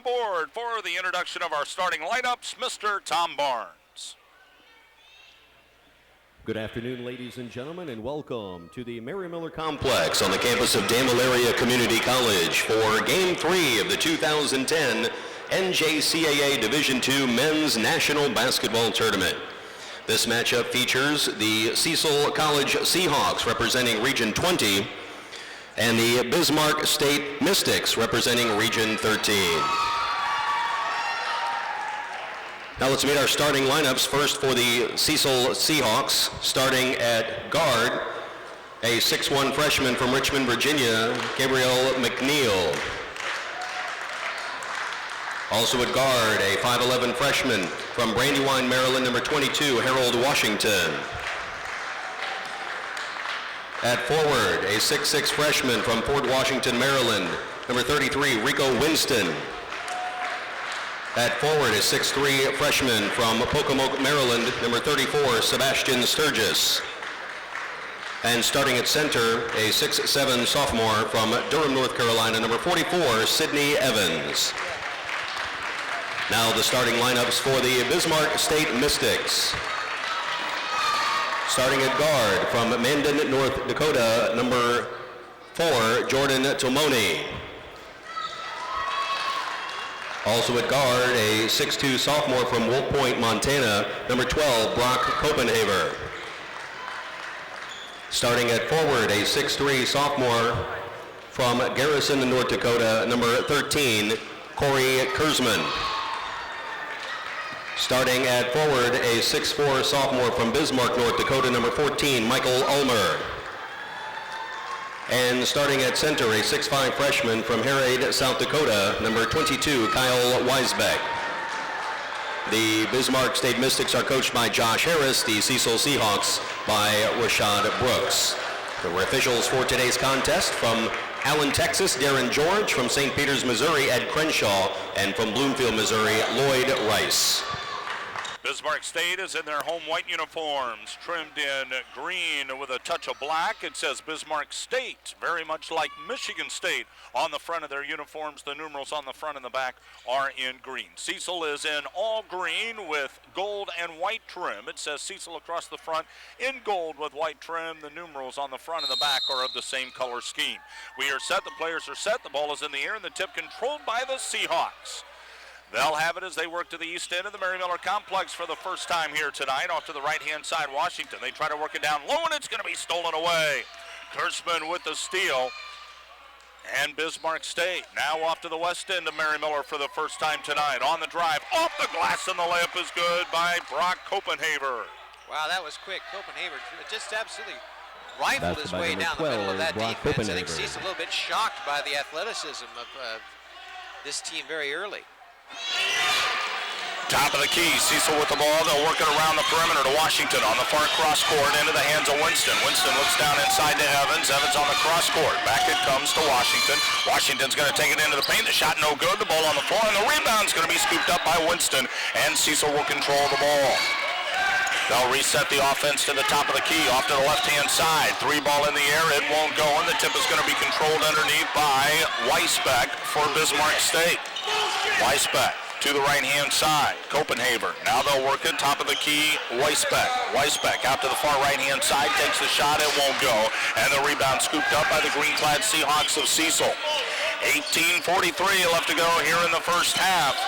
board for the introduction of our starting lineups, Mr. Tom Barnes. Good afternoon, ladies and gentlemen, and welcome to the Mary Miller Complex on the campus of Damalaria Community College for Game 3 of the 2010 NJCAA Division II Men's National Basketball Tournament. This matchup features the Cecil College Seahawks representing Region 20 and the Bismarck State Mystics representing Region 13. Now let's meet our starting lineups. First for the Cecil Seahawks, starting at guard, a 6'1" freshman from Richmond, Virginia, Gabriel McNeil. Also at guard, a 5'11" freshman from Brandywine, Maryland, number 22, Harold Washington. At forward, a 6'6" freshman from Fort Washington, Maryland, number 33, Rico Winston. At forward, a 6'3" freshman from Pocomoke, Maryland, number 34, Sebastian Sturgis. And starting at center, a 6'7" sophomore from Durham, North Carolina, number 44, Sydney Evans. Now the starting lineups for the Bismarck State Mystics. Starting at guard from Mandan, North Dakota, number 4, Jordan Tomoni. Also at guard, a 6'2" sophomore from Wolf Point, Montana, number 12, Brock Copenhaver. Starting at forward, a 6'3" sophomore from Garrison, North Dakota, number 13, Corey Kurzman. Starting at forward, a 6'4" sophomore from Bismarck, North Dakota, number 14, Michael Ulmer. And starting at center, a 6'5" freshman from Harrod, South Dakota, number 22, Kyle Weisbeck. The Bismarck State Mystics are coached by Josh Harris, the Cecil Seahawks by Rashad Brooks. There were officials for today's contest from Allen, Texas, Darren George, from St. Peters, Missouri, Ed Crenshaw, and from Bloomfield, Missouri, Lloyd Rice. Bismarck State is in their home white uniforms, trimmed in green with a touch of black. It says Bismarck State, very much like Michigan State. On the front of their uniforms, the numerals on the front and the back are in green. Cecil is in all green with gold and white trim. It says Cecil across the front in gold with white trim. The numerals on the front and the back are of the same color scheme. We are set, the players are set, the ball is in the air, and the tip controlled by the Seahawks. They'll have it as they work to the east end of the Mary Miller Complex for the first time here tonight. Off to the right-hand side, Washington. They try to work it down low, and it's going to be stolen away. Kurtzman with the steal. And Bismarck State now off to the west end of Mary Miller for the first time tonight. On the drive, off the glass, and the layup is good by Brock Copenhaver. Wow, that was quick. Copenhaver just absolutely rifled his way down the middle of that defense. I think Cecil a little bit shocked by the athleticism of this team very early. Top of the key, Cecil with the ball. They'll work it around the perimeter to Washington on the far cross court into the hands of Winston. Winston looks down inside to Evans. Evans on the cross court. Back it comes to Washington. Washington's going to take it into the paint. The shot no good. The ball on the floor, and the rebound's going to be scooped up by Winston, and Cecil will control the ball. They'll reset the offense to the top of the key, off to the left-hand side. 3 ball in the air, it won't go, and the tip is going to be controlled underneath by Weisbeck for Bismarck State. Weisbeck to the right-hand side, Copenhaver. Now they'll work it, top of the key, Weisbeck. Weisbeck out to the far right-hand side, takes the shot, it won't go, and the rebound scooped up by the green-clad Seahawks of Cecil. 18:43 left to go here in the first half.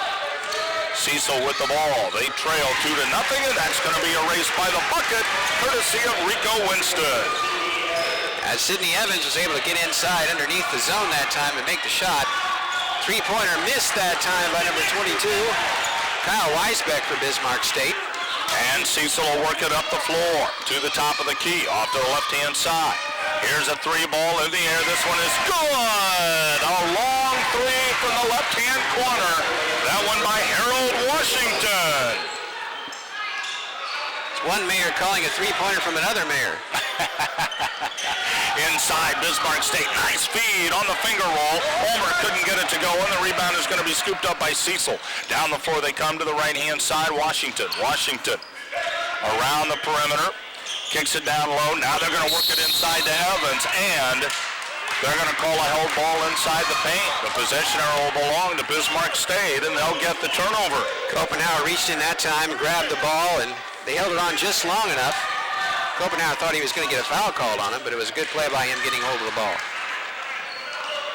Cecil with the ball. They trail 2-0, and that's going to be erased by the bucket, courtesy of Rico Winston. As Sidney Evans was able to get inside underneath the zone that time and make the shot. Three-pointer missed that time by number 22, Kyle Weisbeck for Bismarck State. And Cecil will work it up the floor to the top of the key, off to the left-hand side. Here's a 3 ball in the air. This one is good. A long 3 from the left-hand corner. That one by Harold Washington. It's one mayor calling a three-pointer from another mayor. Inside Bismarck State, nice feed on the finger roll. Ulmer couldn't get it to go, and the rebound is going to be scooped up by Cecil. Down the floor they come to the right-hand side, Washington. Washington around the perimeter, kicks it down low. Now they're going to work it inside to Evans, and They're going to call a held ball inside the paint. The possession arrow will belong to Bismarck State, and they'll get the turnover. Copenhauer reached in that time, grabbed the ball, and they held it on just long enough. Copenhauer thought he was going to get a foul called on him, but it was a good play by him getting hold of the ball.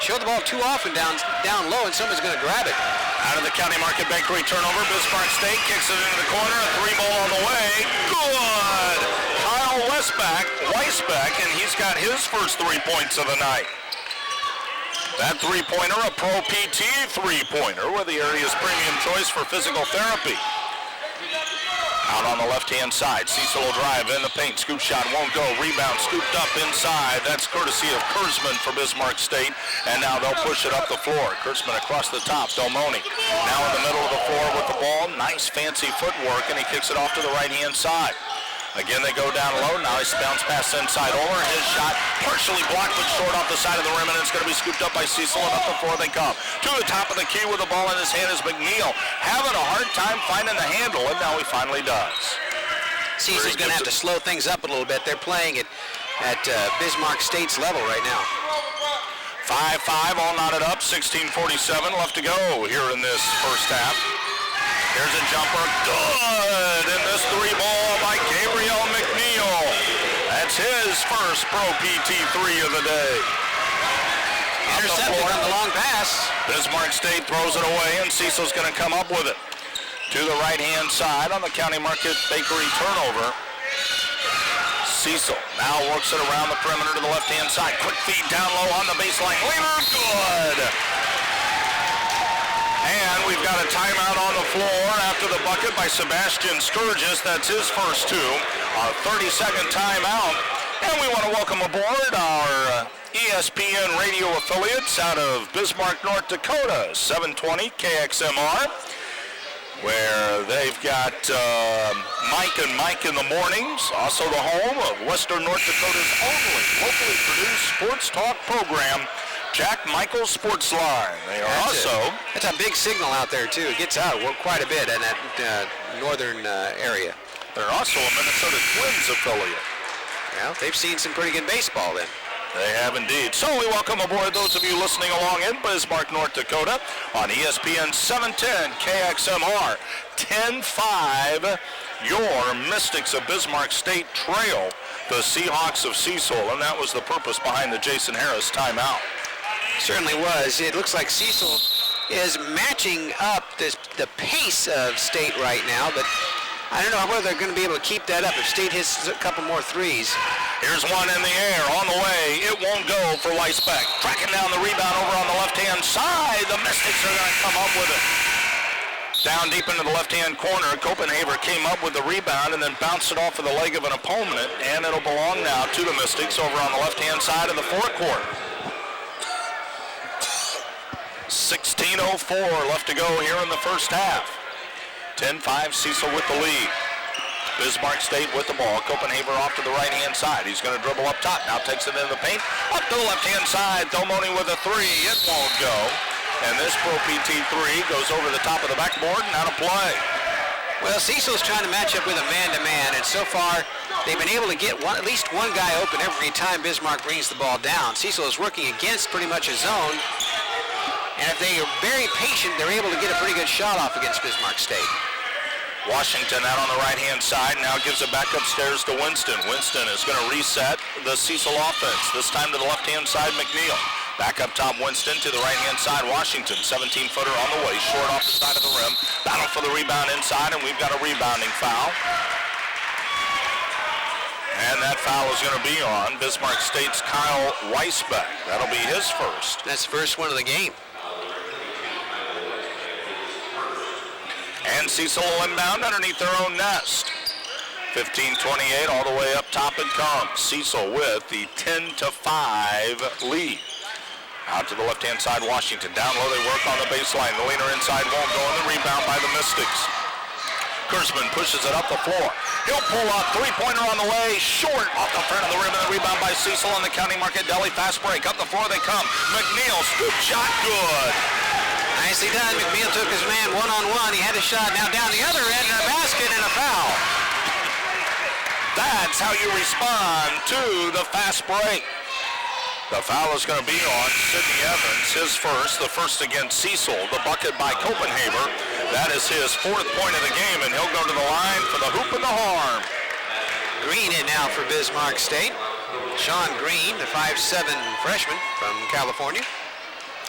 Showed the ball too often down low, and someone's going to grab it. Out of the County Market Bakery turnover, Bismarck State kicks it into the corner. A three ball on the way. Good! Kyle Weisbeck, and he's got his first 3 points of the night. That three-pointer, a Pro PT three-pointer with the area's premium choice for physical therapy. Out on the left-hand side, Cecil will drive in the paint. Scoop shot won't go. Rebound scooped up inside. That's courtesy of Kurzman for Bismarck State. And now they'll push it up the floor. Kurzman across the top. Domoni now in the middle of the floor with the ball. Nice fancy footwork, and he kicks it off to the right-hand side. Again, they go down low. Now he bounce pass inside over. His shot partially blocked, but short off the side of the rim, and it's going to be scooped up by Cecil, and up the floor they come. To the top of the key with the ball in his hand is McNeil. Having a hard time finding the handle, and now he finally does. Cecil's going to have to slow things up a little bit. They're playing at Bismarck State's level right now. 5-5, all knotted up. 16:47 left to go here in this first half. Here's a jumper, good, and this three ball by Gabriel McNeil. That's his first Pro PT three of the day. Intercepted on the long pass. Bismarck State throws it away, and Cecil's going to come up with it. To the right-hand side on the County Market Bakery turnover. Cecil now works it around the perimeter to the left-hand side. Quick feed down low on the baseline. Leader, good. And we've got a timeout on the floor after the bucket by Sebastian Sturgis. That's his first two. A 30-second timeout. And we want to welcome aboard our ESPN radio affiliates out of Bismarck, North Dakota, 720 KXMR, where they've got Mike and Mike in the mornings, also the home of Western North Dakota's only locally produced sports talk program, Jack Michael Sports Line. They are that's a big signal out there, too. It gets out quite a bit in that northern area. They're also a Minnesota Twins affiliate. Well, they've seen some pretty good baseball then. They have indeed. So we welcome aboard those of you listening along in Bismarck, North Dakota on ESPN 710 KXMR. 10-5, your Mystics of Bismarck State trail the Seahawks of Cecil, and that was the purpose behind the Jason Harris timeout. Certainly was. It looks like Cecil is matching up the pace of State right now, but I don't know whether they're going to be able to keep that up if State hits a couple more threes. Here's one in the air, on the way. It won't go for Weisbeck. Tracking down the rebound over on the left-hand side. The Mystics are going to come up with it. Down deep into the left-hand corner, Copenhaver came up with the rebound and then bounced it off of the leg of an opponent, and it'll belong now to the Mystics over on the left-hand side of the forecourt. 16:04 left to go here in the first half. 10-5, Cecil with the lead. Bismarck State with the ball. Copenhaver off to the right-hand side. He's going to dribble up top. Now takes it into the paint. Up to the left-hand side. Domoni with a three. It won't go. And this Pro PT three goes over the top of the backboard and out of play. Well, Cecil's trying to match up with a man-to-man, and so far they've been able to get at least one guy open every time Bismarck brings the ball down. Cecil is working against pretty much a zone, and if they are very patient, they're able to get a pretty good shot off against Bismarck State. Washington out on the right-hand side now gives it back upstairs to Winston. Winston is going to reset the Cecil offense, this time to the left-hand side, McNeil. Back up top, Winston to the right-hand side, Washington. 17-footer on the way, short off the side of the rim. Battle for the rebound inside, and we've got a rebounding foul. And that foul is going to be on Bismarck State's Kyle Weisbeck. That'll be his first. That's the first one of the game. And Cecil will inbound underneath their own nest. 15-28, all the way up top it comes. Cecil with the 10-5 lead. Out to the left-hand side, Washington. Down low, they work on the baseline. The leaner inside won't go, and the rebound by the Mystics. Kurzman pushes it up the floor. He'll pull up, three-pointer on the way, short off the front of the rim, and the rebound by Cecil on the County Market Deli. Fast break, up the floor they come. McNeil, scoop shot, good. Nicely done. McNeil took his man one-on-one. He had a shot. Now down the other end, and a basket and a foul. That's how you respond to the fast break. The foul is going to be on Sidney Evans, his first, the first against Cecil, the bucket by Copenhagen. That is his 4th point of the game, and he'll go to the line for the hoop and the harm. Green in now for Bismarck State. Sean Green, the 5'7" freshman from California.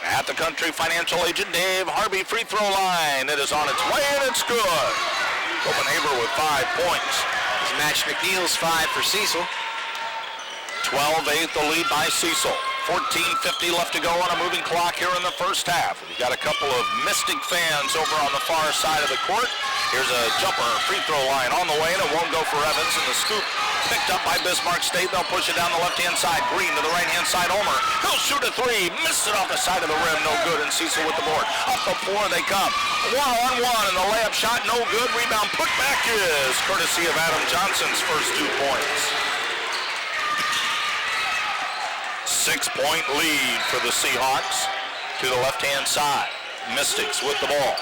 At the Country Financial Agent Dave Harvey free throw line. It is on its way, and it's good. Copenhagen with 5 points. He's matched McNeil's 5 for Cecil. 12-8 the lead by Cecil. 14:50 left to go on a moving clock here in the first half. We've got a couple of Mystic fans over on the far side of the court. Here's a jumper free throw line on the way, and it won't go for Evans. And the scoop picked up by Bismarck State. They'll push it down the left-hand side. Green to the right-hand side. Omer. He'll shoot a 3. Missed it off the side of the rim. No good. And Cecil with the board. Up the floor they come. 1-on-1, and the layup shot no good. Rebound put back is courtesy of Adam Johnson's first 2 points. 6-point lead for the Seahawks to the left-hand side. Mystics with the ball.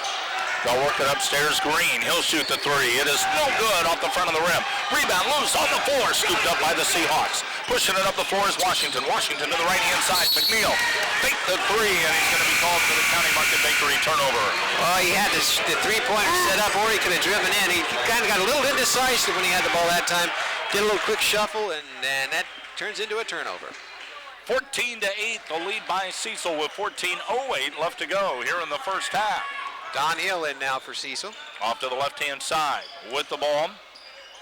They'll work it upstairs. Green, he'll shoot the 3. It is no good off the front of the rim. Rebound loose on the floor, scooped up by the Seahawks. Pushing it up the floor is Washington. Washington to the right-hand side. McNeil fake the 3, and he's going to be called for the County Market Bakery turnover. Well, he had the 3-pointer set up, or he could have driven in. He kind of got a little indecisive when he had the ball that time. Did a little quick shuffle, and that turns into a turnover. 14-8, the lead by Cecil with 14:08 left to go here in the first half. Don Hill in now for Cecil. Off to the left-hand side with the ball.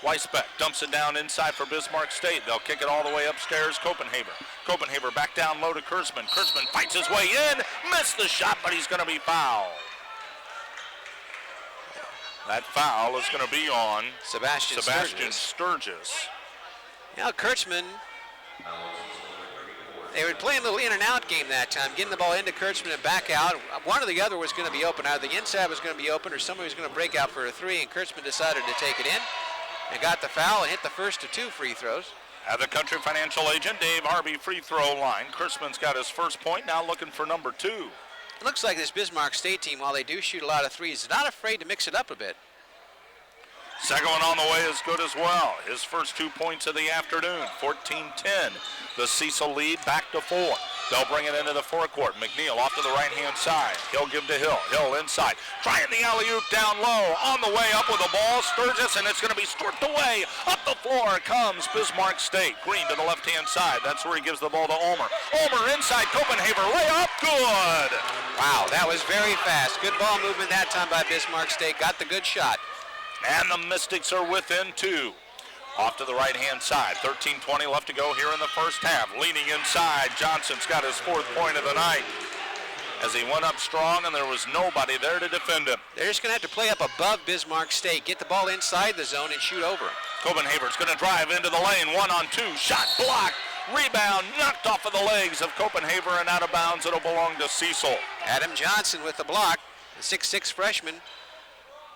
Weisbeck dumps it down inside for Bismarck State. They'll kick it all the way upstairs. Copenhagen back down low to Kurtzman. Kurtzman fights his way in. Missed the shot, but he's going to be fouled. That foul is going to be on Sebastian Sturgis. Now Kurtzman, they were playing a little in and out game that time, getting the ball into Kurtzman and back out. One or the other was going to be open. Either the inside was going to be open or somebody was going to break out for a 3, and Kurtzman decided to take it in and got the foul and hit the first of 2 free throws. At the Country Financial Agent Dave Harvey free throw line, Kurtzman's got his first point, now looking for number 2. It looks like this Bismarck State team, while they do shoot a lot of threes, is not afraid to mix it up a bit. Second one on the way is good as well. His first 2 points of the afternoon, 14-10. The Cecil lead back to 4. They'll bring it into the forecourt. McNeil off to the right-hand side. He'll give to Hill. Hill inside. Trying the alley-oop down low. On the way up with the ball, Sturgis, and it's going to be stripped away. Up the floor comes Bismarck State. Green to the left-hand side. That's where he gives the ball to Omer. Omer inside. Copenhagen layup. Good. Wow, that was very fast. Good ball movement that time by Bismarck State. Got the good shot. And the Mystics are within 2. Off to the right-hand side. 13:20 left to go here in the first half. Leaning inside, Johnson's got his 4th point of the night as he went up strong, and there was nobody there to defend him. They're just going to have to play up above Bismarck State, get the ball inside the zone, and shoot over him. Copenhagen's going to drive into the lane. 1-on-2. Shot blocked. Rebound knocked off of the legs of Copenhagen and out of bounds. It'll belong to Cecil. Adam Johnson with the block, the 6'6" freshman.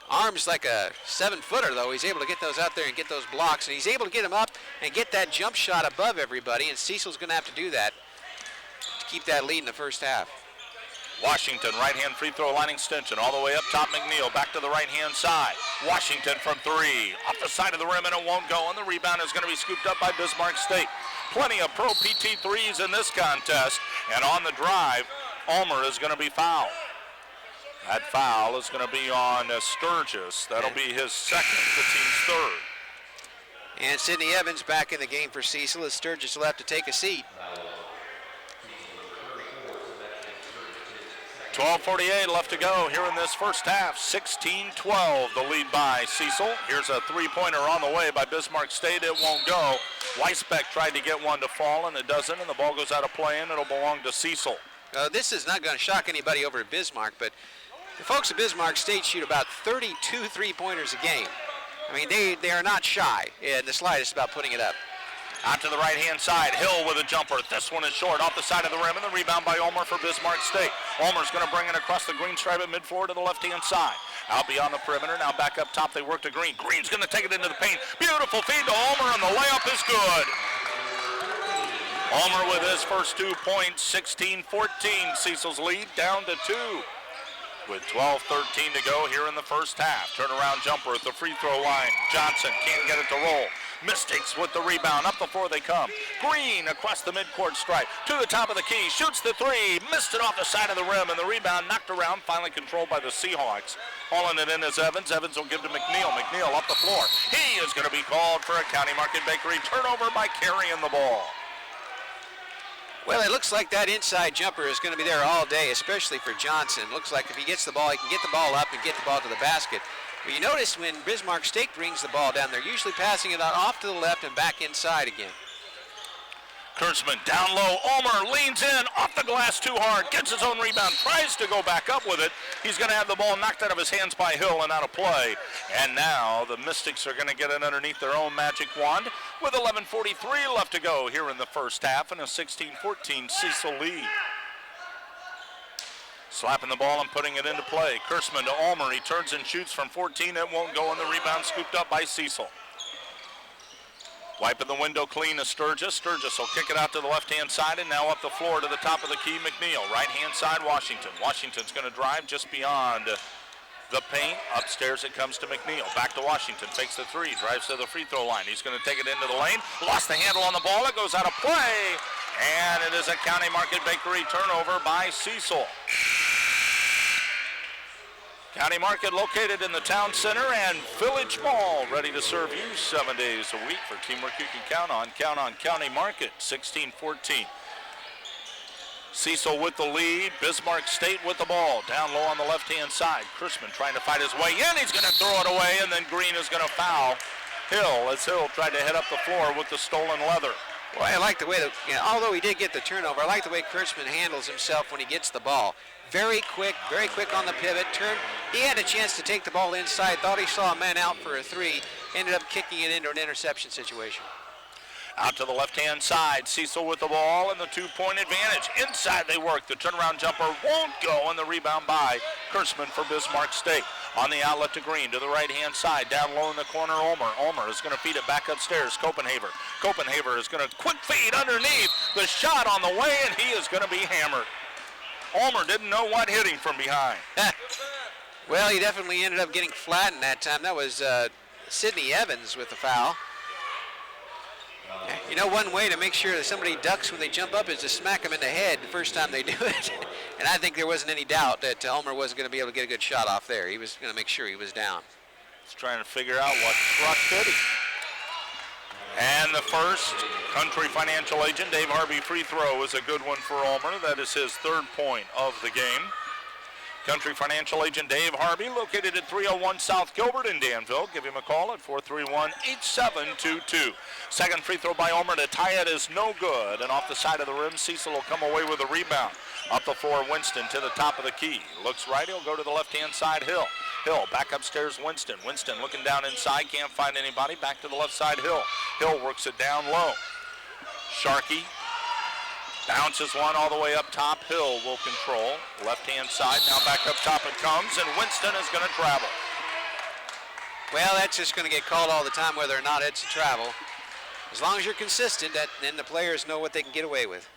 Arms like a 7-footer, though. He's able to get those out there and get those blocks, and he's able to get them up and get that jump shot above everybody, and Cecil's going to have to do that to keep that lead in the first half. Washington, right-hand free throw line extension, all the way up top. McNeil back to the right-hand side. Washington from 3, off the side of the rim, and it won't go, and the rebound is going to be scooped up by Bismarck State. Plenty of pro PT threes in this contest, and on the drive, Omer is going to be fouled. That foul is going to be on Sturgis. That'll be his second, the team's 3rd. And Sidney Evans back in the game for Cecil as Sturgis will have to take a seat. 12:48 left to go here in this first half. 16-12, the lead by Cecil. Here's a 3-pointer on the way by Bismarck State. It won't go. Weisbeck tried to get one to fall, and it doesn't, and the ball goes out of play, and it'll belong to Cecil. This is not going to shock anybody over at Bismarck, but the folks at Bismarck State shoot about 32 3-pointers a game. I mean, they are not shy in the slightest about putting it up. Out to the right-hand side, Hill with a jumper. This one is short off the side of the rim, and the rebound by Omer for Bismarck State. Omer's going to bring it across the green stripe at midfloor to the left-hand side. Out beyond the perimeter, now back up top, they work to Green. Green's going to take it into the paint. Beautiful feed to Omer, and the layup is good. Omer with his first 2 points, 16-14. Cecil's lead down to 2. With 12:13 to go here in the first half. Turnaround jumper at the free throw line. Johnson can't get it to roll. Mystics with the rebound. Up the floor they come. Green across the midcourt stripe to the top of the key, shoots the three, missed it off the side of the rim, and the rebound knocked around, finally controlled by the Seahawks. Hauling it in is Evans. Evans will give to McNeil. McNeil up the floor. He is going to be called for a County Market Bakery turnover by carrying the ball. Well, it looks like that inside jumper is going to be there all day, especially for Johnson. Looks like if he gets the ball, he can get the ball up and get the ball to the basket. But you notice when Bismarck State brings the ball down, they're usually passing it off to the left and back inside again. Kurtzman down low. Ulmer leans in, off the glass too hard, gets his own rebound, tries to go back up with it. He's going to have the ball knocked out of his hands by Hill and out of play. And now the Mystics are going to get it underneath their own magic wand with 11:43 left to go here in the first half and a 16-14 Cecil lead. Slapping the ball and putting it into play. Kurtzman to Ulmer. He turns and shoots from 14. It won't go, and the rebound scooped up by Cecil. Wiping the window clean to Sturgis. Sturgis will kick it out to the left-hand side and now up the floor to the top of the key, McNeil. Right-hand side, Washington. Washington's going to drive just beyond the paint. Upstairs it comes to McNeil. Back to Washington. Takes the three. Drives to the free throw line. He's going to take it into the lane. Lost the handle on the ball. It goes out of play. And it is a County Market Bakery turnover by Cecil. County Market located in the town center and Village Mall, ready to serve you 7 days a week for teamwork you can count on. Count on County Market, 16-14. Cecil with the lead, Bismarck State with the ball. Down low on the left-hand side. Kurtzman trying to fight his way in. He's going to throw it away, and then Green is going to foul Hill as Hill tried to head up the floor with the stolen leather. Well, I like the way that, although he did get the turnover, I like the way Kurtzman handles himself when he gets the ball. Very quick on the pivot. He had a chance to take the ball inside, thought he saw a man out for a three, ended up kicking it into an interception situation. Out to the left-hand side, Cecil with the ball and the two-point advantage. Inside they work. The turnaround jumper won't go, and the rebound by Kurtzman for Bismarck State. On the outlet to Green, to the right-hand side, down low in the corner, Ulmer. Ulmer is going to feed it back upstairs, Copenhaver. Copenhaver is going to quick feed underneath. The shot on the way, and he is going to be hammered. Ulmer didn't know what hit him from behind. Well, he definitely ended up getting flattened that time. That was Sidney Evans with the foul. You know, one way to make sure that somebody ducks when they jump up is to smack them in the head the first time they do it. And I think there wasn't any doubt that Ulmer wasn't going to be able to get a good shot off there. He was going to make sure he was down. He's trying to figure out what struck hit him. And the first Country Financial Agent Dave Harvey free throw is a good one for Ulmer. That is his third point of the game. Country Financial Agent Dave Harvey, located at 301 South Gilbert in Danville. Give him a call at 431-8722. Second free throw by Ulmer to tie it is no good. And off the side of the rim, Cecil will come away with a rebound. Up the floor, Winston to the top of the key. Looks right, he'll go to the left-hand side, Hill. Hill back upstairs, Winston. Winston looking down inside, can't find anybody. Back to the left side, Hill. Hill works it down low. Sharkey bounces one all the way up top. Hill will control. Left-hand side, now back up top it comes, and Winston is going to travel. Well, that's just going to get called all the time, whether or not it's a travel. As long as you're consistent, then the players know what they can get away with.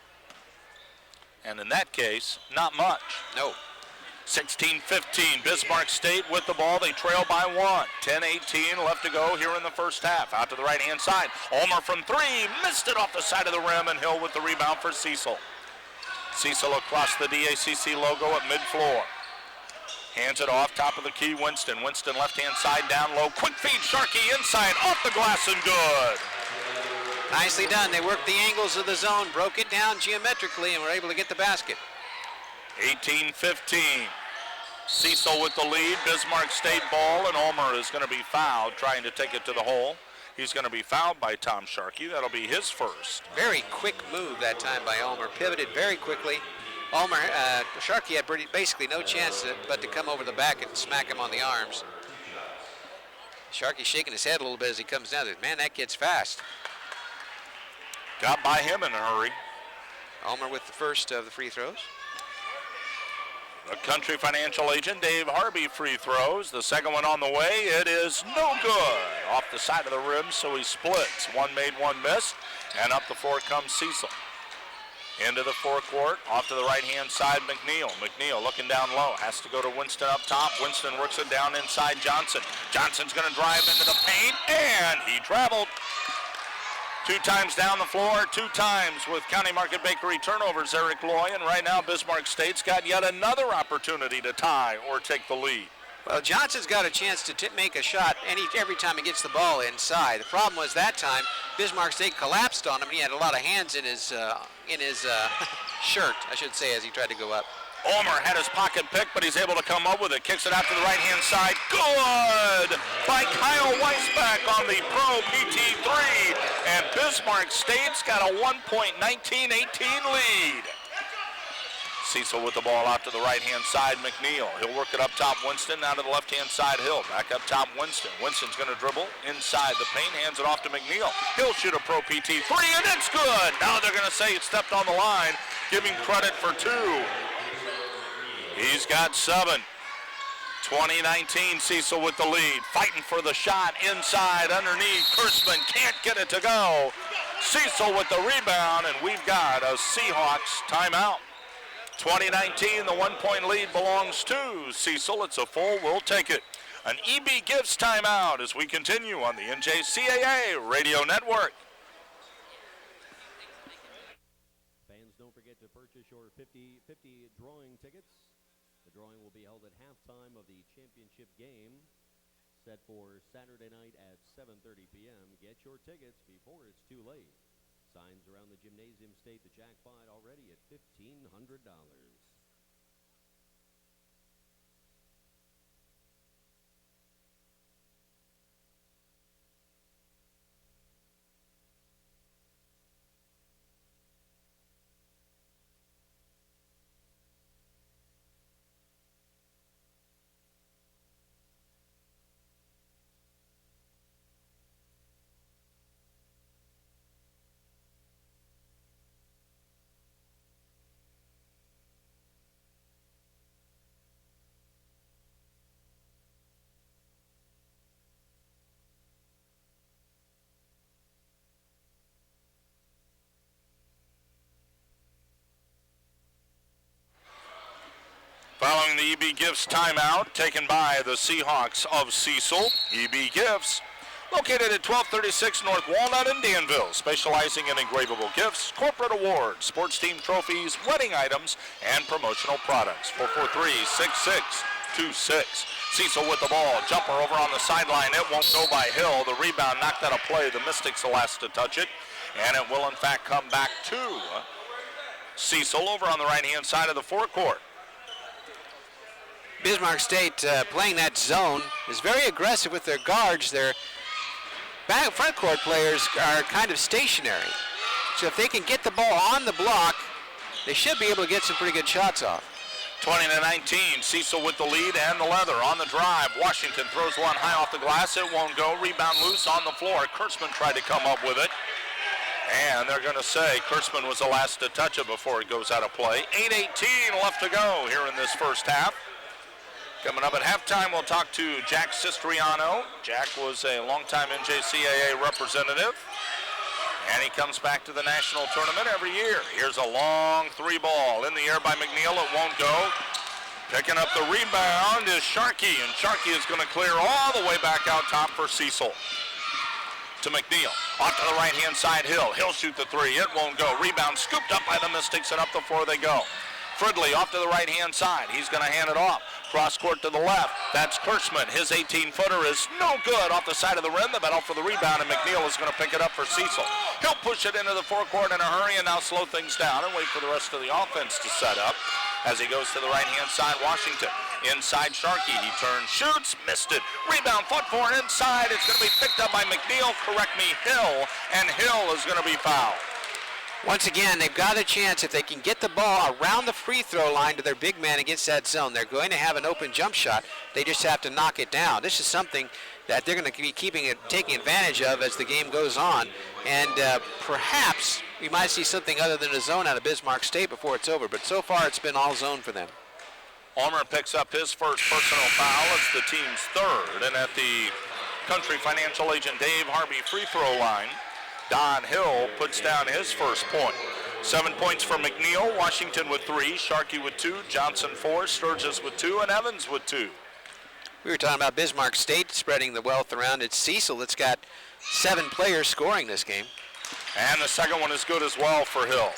And in that case, not much. No. 16-15, Bismarck State with the ball. They trail by one. 10-18 left to go here in the first half. Out to the right-hand side. Ulmer from three. Missed it off the side of the rim, and Hill with the rebound for Cecil. Cecil across the DACC logo at mid-floor. Hands it off, top of the key, Winston. Winston left-hand side, down low. Quick feed, Sharkey inside, off the glass and good. Nicely done. They worked the angles of the zone, broke it down geometrically, and were able to get the basket. 18-15. Cecil with the lead. Bismarck State ball, and Ulmer is going to be fouled trying to take it to the hole. He's going to be fouled by Tom Sharkey. That'll be his first. Very quick move that time by Ulmer. Pivoted very quickly. Sharkey had basically no chance but to come over the back and smack him on the arms. Sharkey shaking his head a little bit as he comes down. Man, that kid's fast. Got by him in a hurry. Ulmer with the first of the free throws. The Country Financial Agent Dave Harvey free throws. The second one on the way. It is no good. Off the side of the rim, so he splits. One made, one missed. And up the floor comes Cecil. Into the forecourt. Off to the right-hand side, McNeil. McNeil looking down low. Has to go to Winston up top. Winston works it down inside Johnson. Johnson's going to drive into the paint, and he traveled. 2 times down the floor, 2 times with County Market Bakery turnovers, Eric Loy, and right now Bismarck State's got yet another opportunity to tie or take the lead. Well, Johnson's got a chance to make a shot every time he gets the ball inside. The problem was that time Bismarck State collapsed on him. He had a lot of hands in his shirt, I should say, as he tried to go up. Ulmer had his pocket picked, but he's able to come up with it. Kicks it out to the right-hand side. Good by Kyle Weisbach on the Pro PT3. And Bismarck State's got a 1.19-18 lead. Cecil with the ball out to the right-hand side. McNeil. He'll work it up top. Winston now to the left-hand side. Hill back up top. Winston. Winston's going to dribble inside the paint. Hands it off to McNeil. He'll shoot a Pro PT3, and it's good. Now they're going to say it stepped on the line. Give him credit for 2. He's got 7. 2019, Cecil with the lead. Fighting for the shot inside, underneath. Kurtzman can't get it to go. Cecil with the rebound, and we've got a Seahawks timeout. 2019, the 1-point lead belongs to Cecil. It's a full, we'll take it. An EB Gifts timeout as we continue on the NJCAA Radio Network. Fans, don't forget to purchase your 50 drawing tickets. The drawing will be held at halftime of the championship game, set for Saturday night at 7:30 p.m. Get your tickets before it's too late. Signs around the gymnasium state the jackpot already at $1,500. Following the EB Gifts timeout taken by the Seahawks of Cecil, EB Gifts, located at 1236 North Walnut in Danville, specializing in engravable gifts, corporate awards, sports team trophies, wedding items, and promotional products. 443-6626. Cecil with the ball, jumper over on the sideline. It won't go by Hill. The rebound knocked out of play. The Mystics the last to touch it, and it will in fact come back to Cecil over on the right-hand side of the forecourt. Bismarck State playing that zone is very aggressive with their guards. Their front court players are kind of stationary. So if they can get the ball on the block, they should be able to get some pretty good shots off. 20-19, Cecil with the lead and the leather on the drive. Washington throws one high off the glass. It won't go. Rebound loose on the floor. Kurtzman tried to come up with it. And they're going to say Kurtzman was the last to touch it before it goes out of play. 8:18 left to go here in this first half. Coming up at halftime, we'll talk to Jack Sistriano. Jack was a longtime NJCAA representative, and he comes back to the national tournament every year. Here's a long 3 ball in the air by McNeil. It won't go. Picking up the rebound is Sharkey, and Sharkey is going to clear all the way back out top for Cecil. To McNeil. Off to the right-hand side, Hill. He'll shoot the 3. It won't go. Rebound scooped up by the Mystics, and up the floor they go. Fridley off to the right-hand side. He's going to hand it off. Cross court to the left. That's Kurtzman. His 18-footer is no good off the side of the rim. The battle for the rebound, and McNeil is going to pick it up for Cecil. He'll push it into the forecourt in a hurry and now slow things down and wait for the rest of the offense to set up as he goes to the right-hand side. Washington. Inside Sharkey. He turns, shoots, missed it. Rebound, foot for inside. It's going to be picked up by McNeil. Correct me, Hill. And Hill is going to be fouled. Once again, they've got a chance if they can get the ball around the free throw line to their big man against that zone. They're going to have an open jump shot. They just have to knock it down. This is something that they're going to be taking advantage of as the game goes on. And perhaps we might see something other than a zone out of Bismarck State before it's over. But so far, it's been all zone for them. Ulmer picks up his first personal foul. It's the team's third. And at the Country Financial Agent Dave Harvey free throw line, Don Hill puts down his first point. 7 points for McNeil, Washington with 3, Sharkey with 2, Johnson 4, Sturgis with 2, and Evans with 2. We were talking about Bismarck State spreading the wealth around. It's Cecil that's got 7 players scoring this game. And the second one is good as well for Hill.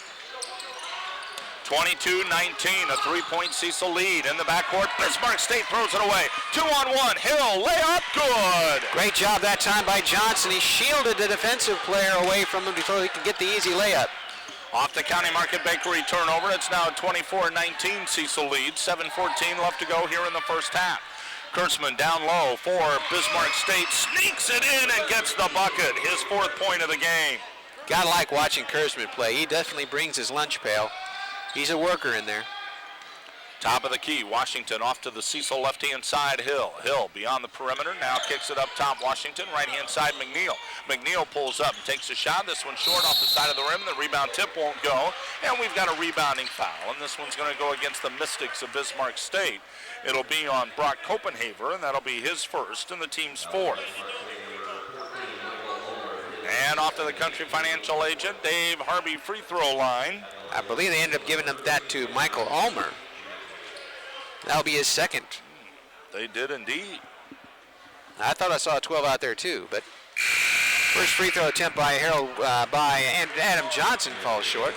22-19, a three-point Cecil lead in the backcourt. Bismarck State throws it away. 2-on-1, Hill, layup, good. Great job that time by Johnson. He shielded the defensive player away from him before he could get the easy layup. Off the County Market Bakery turnover, it's now 24-19, Cecil leads. 7:14 left to go here in the first half. Kurtzman down low for Bismarck State, sneaks it in and gets the bucket, his 4th point of the game. Gotta like watching Kurtzman play. He definitely brings his lunch pail. He's a worker in there. Top of the key, Washington off to the Cecil left-hand side, Hill. Hill beyond the perimeter, now kicks it up top, Washington, right-hand side, McNeil. McNeil pulls up and takes a shot. This one short off the side of the rim. The rebound tip won't go, and we've got a rebounding foul, and this one's going to go against the Mystics of Bismarck State. It'll be on Brock Copenhaver, and that'll be his first and the team's 4th. And off to the Country Financial agent, Dave Harvey free throw line. I believe they ended up giving that to Michael Ulmer. That'll be his 2nd. They did indeed. I thought I saw a 12 out there too, but first free throw attempt by Adam Johnson falls short.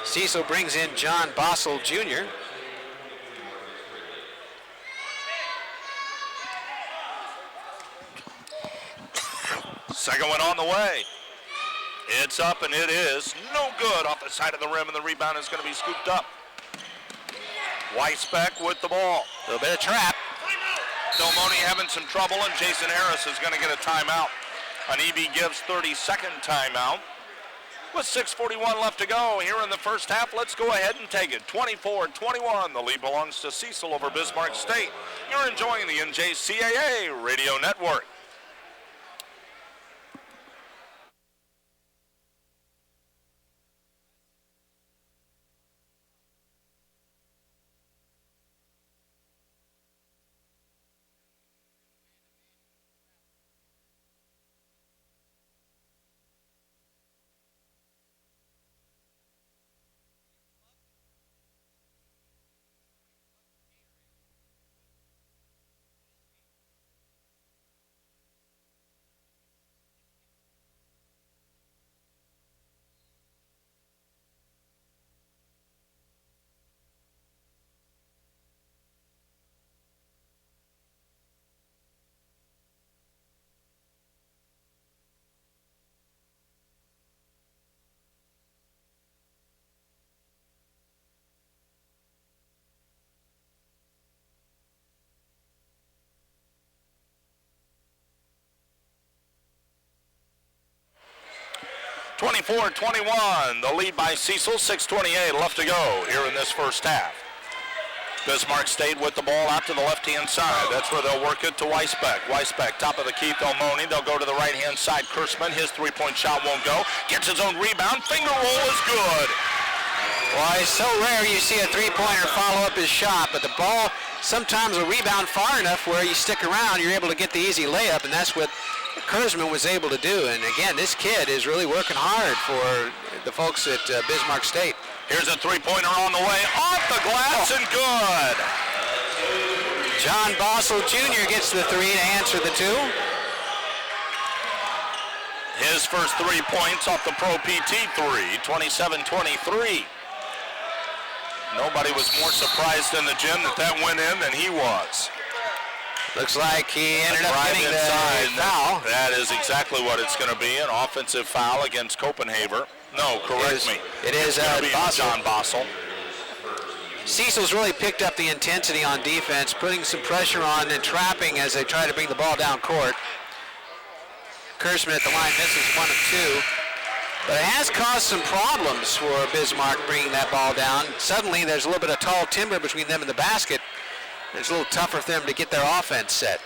Cecil brings in John Bossel Jr. Second one on the way. It's up and it is no good off the side of the rim, and the rebound is going to be scooped up. Weisbeck with the ball. A little bit of trap. Delmoni having some trouble, and Jason Harris is going to get a timeout. An EB gives 32nd timeout. With 6:41 left to go here in the first half, let's go ahead and take it. 24-21, the lead belongs to Cecil over Bismarck State. You're enjoying the NJCAA Radio Network. (24-21), the lead by Cecil, 6:28 left to go here in this first half. Bismarck State with the ball out to the left-hand side. That's where they'll work it to Weisbeck. Weisbeck, top of the key, Delmoni. They'll go to the right-hand side. Kurtzman, his three-point shot won't go. Gets his own rebound. Finger roll is good. Well, it's so rare you see a three-pointer follow up his shot, but the ball sometimes will rebound far enough where you stick around, you're able to get the easy layup, and that's what Kurtzman was able to do. And again, this kid is really working hard for the folks at Bismarck State. Here's a three-pointer on the way, off the glass and good. John Bossel Jr. gets the three to answer the two. His first 3 points off the Pro PT three, 27-23. Nobody was more surprised in the gym that went in than he was. Looks like he ended up getting the foul. That is exactly what it's going to be, an offensive foul against Copenhaver. No, correct me. It is John Bossel. Cecil's really picked up the intensity on defense, putting some pressure on and trapping as they try to bring the ball down court. Kurtzman at the line misses 1 of 2. But it has caused some problems for Bismarck bringing that ball down. Suddenly there's a little bit of tall timber between them and the basket. It's a little tougher for them to get their offense set.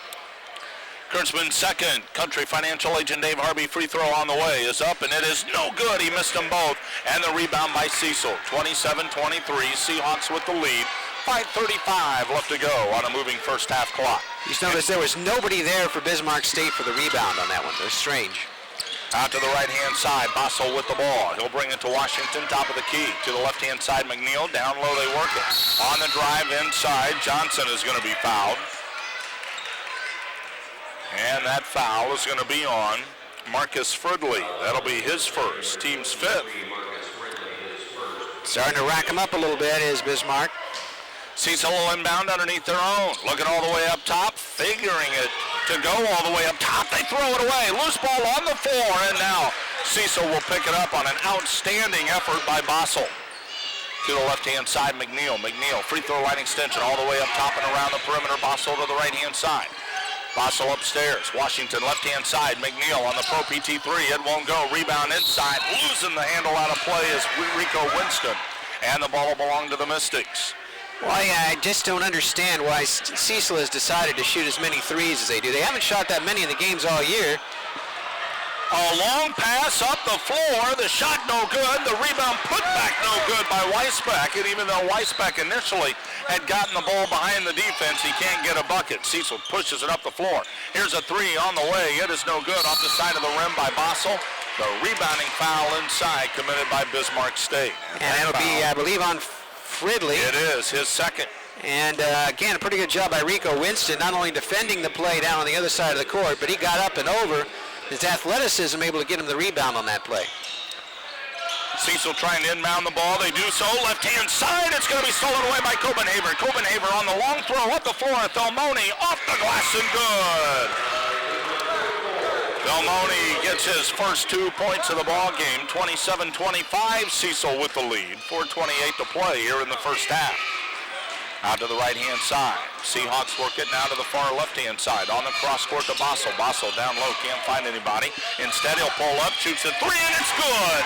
Kurtzman second. Country Financial agent Dave Harvey free throw on the way is up, and it is no good. He missed them both. And the rebound by Cecil. 27-23. Seahawks with the lead. 5:35 left to go on a moving first half clock. You notice there was nobody there for Bismarck State for the rebound on that one. That's strange. Out to the right-hand side, Bossel with the ball. He'll bring it to Washington, top of the key. To the left-hand side, McNeil. Down low, they work it. On the drive inside, Johnson is going to be fouled. And that foul is going to be on Marcus Fridley. That'll be his first, team's fifth. Starting to rack him up a little bit is Bismarck. Cecil will inbound underneath their own. Looking all the way up top, figuring it to go all the way up top. They throw it away. Loose ball on the floor, and now Cecil will pick it up on an outstanding effort by Bossel. To the left-hand side, McNeil. McNeil, free throw line extension all the way up top and around the perimeter. Bossel to the right-hand side. Bossel upstairs. Washington left-hand side. McNeil on the Pro PT3. It won't go. Rebound inside. Losing the handle out of play is Rico Winston. And the ball will belong to the Mystics. Well, I just don't understand why Cecil has decided to shoot as many threes as they do. They haven't shot that many in the games all year. A long pass up the floor. The shot no good. The rebound put back no good by Weisbeck. And even though Weisbeck initially had gotten the ball behind the defense, he can't get a bucket. Cecil pushes it up the floor. Here's a three on the way. It is no good. Off the side of the rim by Bossel. The rebounding foul inside committed by Bismarck State. And that'll be, I believe, on Fridley. It is his second. And again, a pretty good job by Rico Winston, not only defending the play down on the other side of the court, but he got up and over. His athleticism able to get him the rebound on that play. Cecil trying to inbound the ball. They do so. Left-hand side. It's going to be stolen away by Copenhaver. Copenhaver on the long throw up the floor. Thelmoni off the glass and good. Thelmoni gets his first 2 points of the ball game. 27-25. Cecil with the lead. 4:28 to play here in the first half. Out to the right-hand side. Seahawks work it now to the far left-hand side. On the cross court to Bossel. Bossel down low. Can't find anybody. Instead, he'll pull up, shoots a three, and it's good.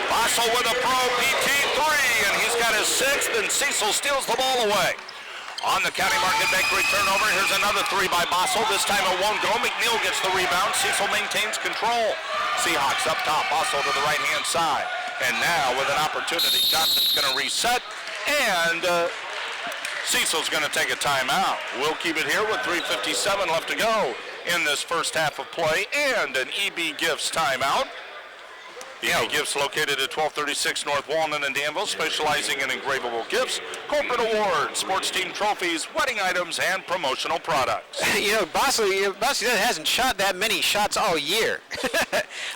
Bossel with a Pro PT3, and he's got his sixth, and Cecil steals the ball away. On the County Market Bakery turnover, here's another three by Bossel. This time it won't go. McNeil gets the rebound. Cecil maintains control. Seahawks up top. Bossel to the right-hand side. And now with an opportunity, Johnson's going to reset. And Cecil's going to take a timeout. We'll keep it here with 3:57 left to go in this first half of play and an EB Gifts timeout. EB Gifts located at 1236 North Walnut in Danville, specializing in engravable gifts, corporate awards, sports team trophies, wedding items, and promotional products. You know, Bossel hasn't shot that many shots all year.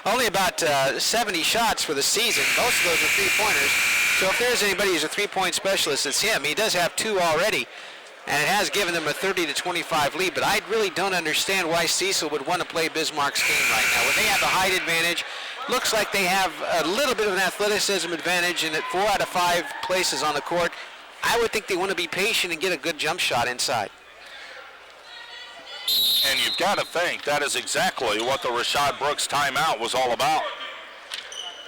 Only about 70 shots for the season. Most of those are three-pointers. So if there's anybody who's a three-point specialist, it's him. He does have two already, and it has given them a 30-25 lead. But I really don't understand why Cecil would want to play Bismarck's game right now. When they have the height advantage, looks like they have a little bit of an athleticism advantage, and at 4 out of 5 places on the court, I would think they want to be patient and get a good jump shot inside. And you've got to think that is exactly what the Rashad Brooks timeout was all about.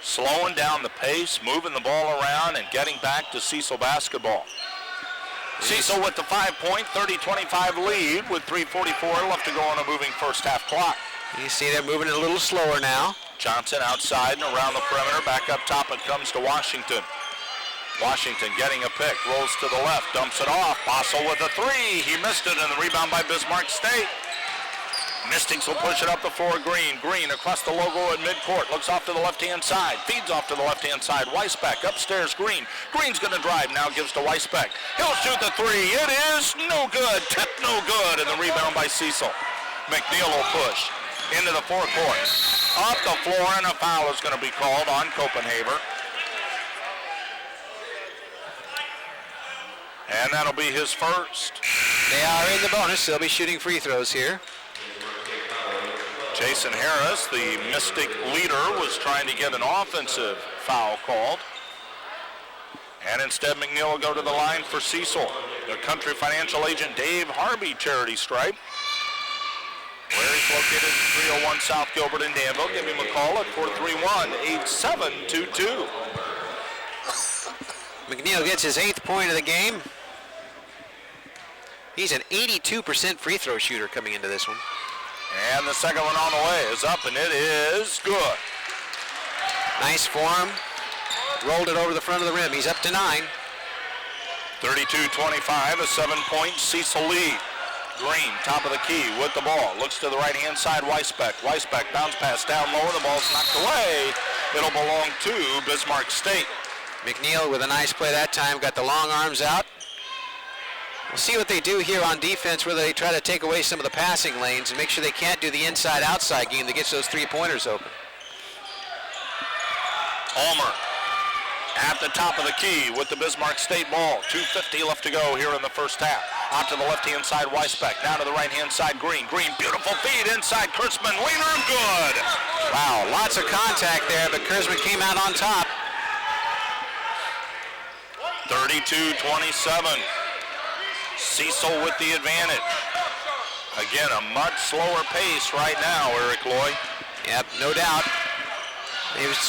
Slowing down the pace, moving the ball around, and getting back to Cecil basketball. Cecil with the 5-point, 30-25 lead with 3:44 left to go on a moving first half clock. You see they're moving it a little slower now. Johnson outside and around the perimeter. Back up top it comes to Washington. Washington getting a pick, rolls to the left, dumps it off. Bossel with a three. He missed it, and the rebound by Bismarck State. Mystics will push it up the floor. Green. Green across the logo at midcourt. Looks off to the left-hand side. Feeds off to the left-hand side. Weisbeck upstairs. Green. Green's going to drive. Now gives to Weisbeck. He'll shoot the three. It is no good. Tip no good. And the rebound by Cecil. McNeil will push into the forecourt. Up the floor, and a foul is going to be called on Copenhaver. And that'll be his first. They are in the bonus. They'll be shooting free throws here. Jason Harris, the Mystic leader, was trying to get an offensive foul called. And instead, McNeil will go to the line for Cecil. The Country Financial Agent Dave Harvey charity stripe. Where he's located in 301 South Gilbert in Danville. Give him a call at 431-8722. McNeil gets his 8th point of the game. He's an 82% free throw shooter coming into this one. And the second one on the way is up, and it is good. Nice form. Rolled it over the front of the rim. He's up to 9. 32-25, a 7-point Cecil lead. Green, top of the key with the ball. Looks to the right-hand side, Weisbeck. Weisbeck, bounce pass down low. The ball's knocked away. It'll belong to Bismarck State. McNeil with a nice play that time. Got the long arms out. We'll see what they do here on defense, whether they try to take away some of the passing lanes and make sure they can't do the inside-outside game that gets those three-pointers open. Ulmer at the top of the key with the Bismarck State ball. 2:50 left to go here in the first half. Out to the left-hand side, Weisbeck. Down to the right-hand side, Green. Green, beautiful feed inside. Kurtzman, Wiener, good. Wow, lots of contact there, but Kurtzman came out on top. 32-27. Cecil with the advantage. Again, a much slower pace right now, Eric Loy. Yep, no doubt.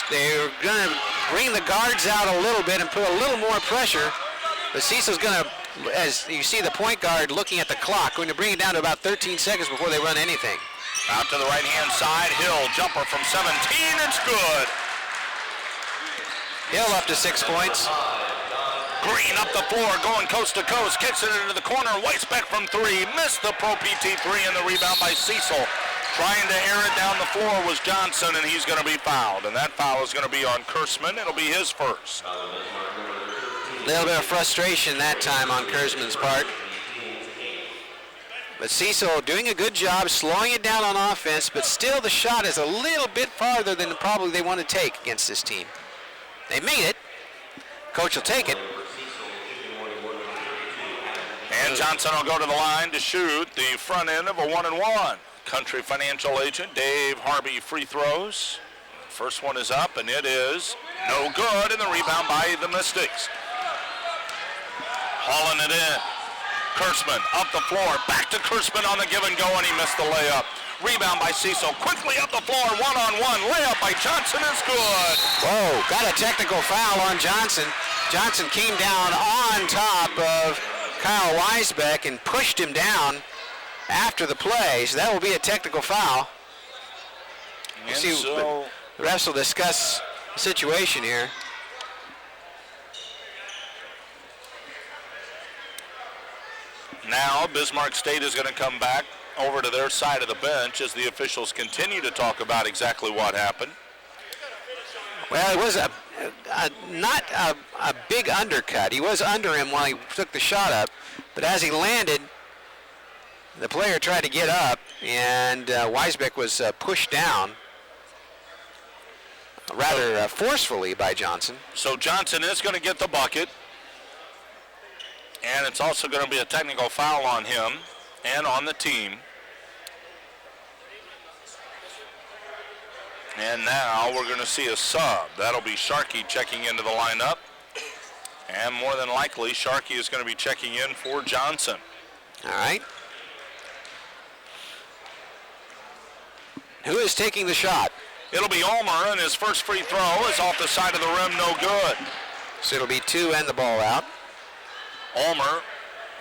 They're going to bring the guards out a little bit and put a little more pressure. But Cecil's going to, as you see the point guard looking at the clock, going to bring it down to about 13 seconds before they run anything. Out to the right-hand side, Hill, jumper from 17, it's good. Hill up to 6 points. Green up the floor, going coast to coast, kicks it into the corner. Weisbeck from 3, missed the Pro PT 3, and the rebound by Cecil. Trying to air it down the floor was Johnson, and he's going to be fouled. And that foul is going to be on Kurtzman. It'll be his first. A little bit of frustration that time on Kurtzman's part. But Cecil doing a good job slowing it down on offense, but still the shot is a little bit farther than probably they want to take against this team. They made it. Coach will take it. And Johnson will go to the line to shoot the front end of a 1-and-1. Country Financial agent Dave Harvey free throws. First one is up, and it is no good, and the rebound by the Mystics. Hauling it in. Kurtzman up the floor. Back to Kurtzman on the give and go, and he missed the layup. Rebound by Cecil. Quickly up the floor. One-on-one. Layup by Johnson is good. Whoa, got a technical foul on Johnson. Johnson came down on top of Kyle Weisbeck and pushed him down after the play. So that will be a technical foul. And so the refs will discuss the situation here. now Bismarck State is going to come back over to their side of the bench as the officials continue to talk about exactly what happened. Well, it was not a big undercut. He was under him while he took the shot up, but as he landed, the player tried to get up, and Weisbeck was pushed down rather forcefully by Johnson. So Johnson is going to get the bucket, and it's also going to be a technical foul on him and on the team. And now we're going to see a sub. That'll be Sharkey checking into the lineup. And more than likely, Sharkey is going to be checking in for Johnson. All right. Who is taking the shot? It'll be Ulmer, and his first free throw is off the side of the rim, no good. So it'll be two and the ball out. Ulmer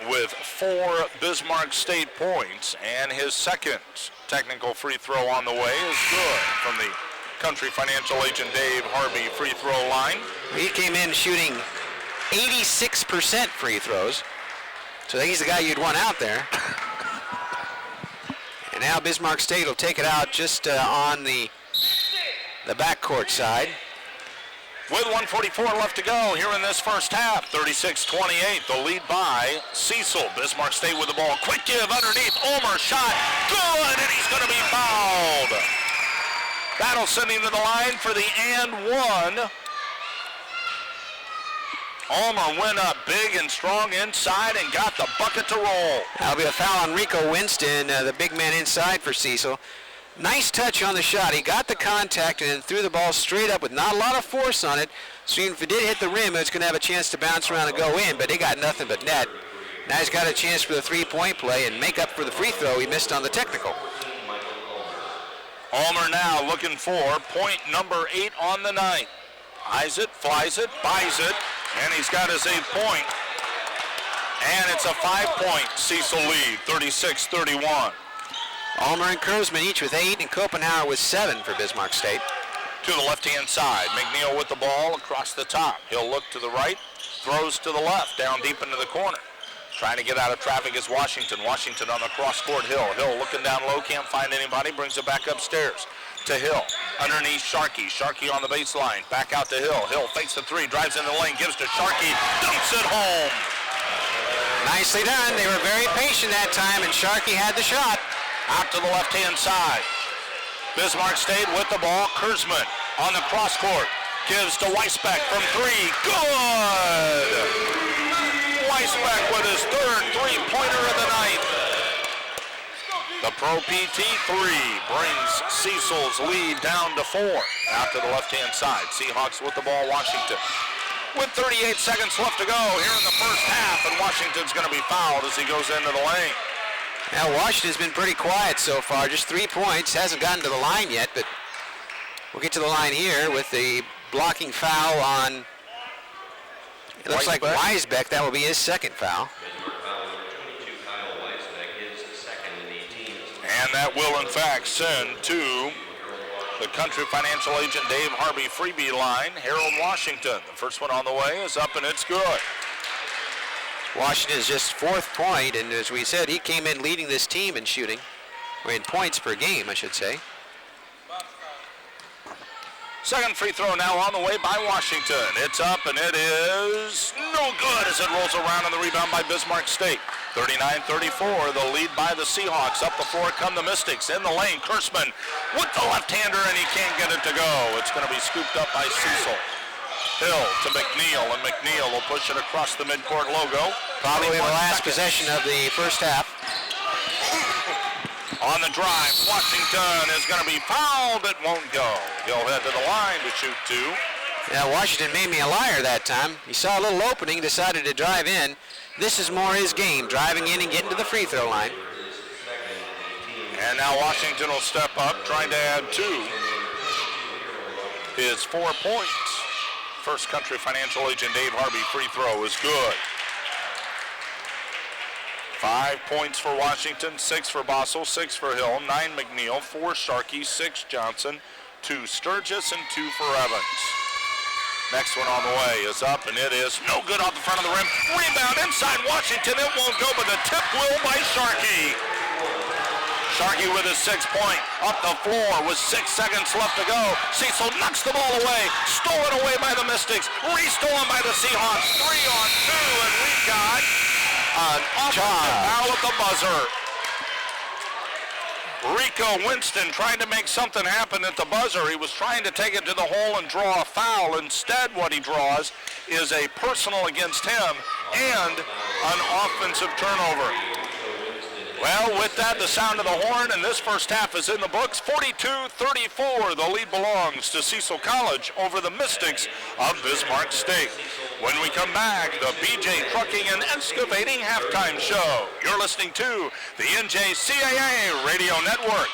with 4 Bismarck State points, and his second technical free throw on the way is good from the Country Financial agent Dave Harvey free throw line. He came in shooting 86% free throws, so he's the guy you'd want out there. And now Bismarck State will take it out just on the backcourt side. With 1:44 left to go here in this first half, 36-28, the lead by Cecil. Bismarck State with the ball. Quick give underneath. Ulmer shot. Good, and he's going to be fouled. That'll send him to the line for the and one. Ulmer went up big and strong inside and got the bucket to roll. That'll be a foul on Rico Winston, the big man inside for Cecil. Nice touch on the shot. He got the contact and then threw the ball straight up with not a lot of force on it. So even if it did hit the rim, it's going to have a chance to bounce around and go in, but he got nothing but net. Now he's got a chance for the three-point play and make up for the free throw he missed on the technical. Ulmer now looking for point number 8 on the night. Eyes it, flies it, buys it, and he's got his 8th point. And it's a 5-point Cecil lead, 36-31. Ulmer and Kurtzman each with 8, and Copenhagen with 7 for Bismarck State. To the left-hand side, McNeil with the ball across the top. He'll look to the right, throws to the left, down deep into the corner. Trying to get out of traffic is Washington. Washington on the cross-court Hill. Hill looking down low, can't find anybody, brings it back upstairs to Hill. Underneath Sharkey. Sharkey on the baseline, back out to Hill. Hill fakes the 3, drives in the lane, gives to Sharkey, dumps it home. Nicely done. They were very patient that time, and Sharkey had the shot. Out to the left-hand side. Bismarck State with the ball. Kurzman on the cross court. Gives to Weisbeck from three. Good! Weisbeck with his third three-pointer of the night. The Pro PT three brings Cecil's lead down to 4. Out to the left-hand side. Seahawks with the ball. Washington with 38 seconds left to go here in the first half, and Washington's going to be fouled as he goes into the lane. Now Washington's been pretty quiet so far, just 3 points, hasn't gotten to the line yet, but we'll get to the line here with the blocking foul on, it looks like Weisbeck. That will be his second foul. And that will in fact send to the Country Financial Agent Dave Harvey freebie line, Harold Washington. The first one on the way is up and it's good. Washington's just 4th point, and as we said, he came in leading this team in shooting, or in points per game, I should say. Second free throw now on the way by Washington. It's up and it is no good as it rolls around on the rebound by Bismarck State. 39-34, the lead by the Seahawks. Up the floor come the Mystics. In the lane, Kurzman with the left-hander, and he can't get it to go. It's going to be scooped up by Cecil. Hill to McNeil, and McNeil will push it across the midcourt logo. Probably the last possession of the first half. On the drive, Washington is going to be fouled. It won't go. He'll head to the line to shoot 2. Yeah, Washington made me a liar that time. He saw a little opening, decided to drive in. This is more his game, driving in and getting to the free throw line. And now Washington will step up, trying to add 2. His 4 points. First Country Financial Agent Dave Harvey free throw is good. 5 points for Washington, 6 for Bossel, 6 for Hill, 9 McNeil, 4 Sharkey, 6 Johnson, 2 Sturgis, and 2 for Evans. Next one on the way is up, and it is no good off the front of the rim. Rebound inside Washington. It won't go, but the tip will by Sharkey. Sharkey with his 6th point. Up the floor with 6 seconds left to go. Cecil knocks the ball away. Stolen away by the Mystics. Restolen by the Seahawks. 3 on 2, and we've got an offensive foul at the buzzer. Rico Winston trying to make something happen at the buzzer. He was trying to take it to the hole and draw a foul. Instead, what he draws is a personal against him and an offensive turnover. Well, with that, the sound of the horn, and this first half is in the books. 42-34, the lead belongs to Cecil College over the Mystics of Bismarck State. When we come back, the BJ Trucking and Excavating Halftime Show. You're listening to the NJCAA Radio Network.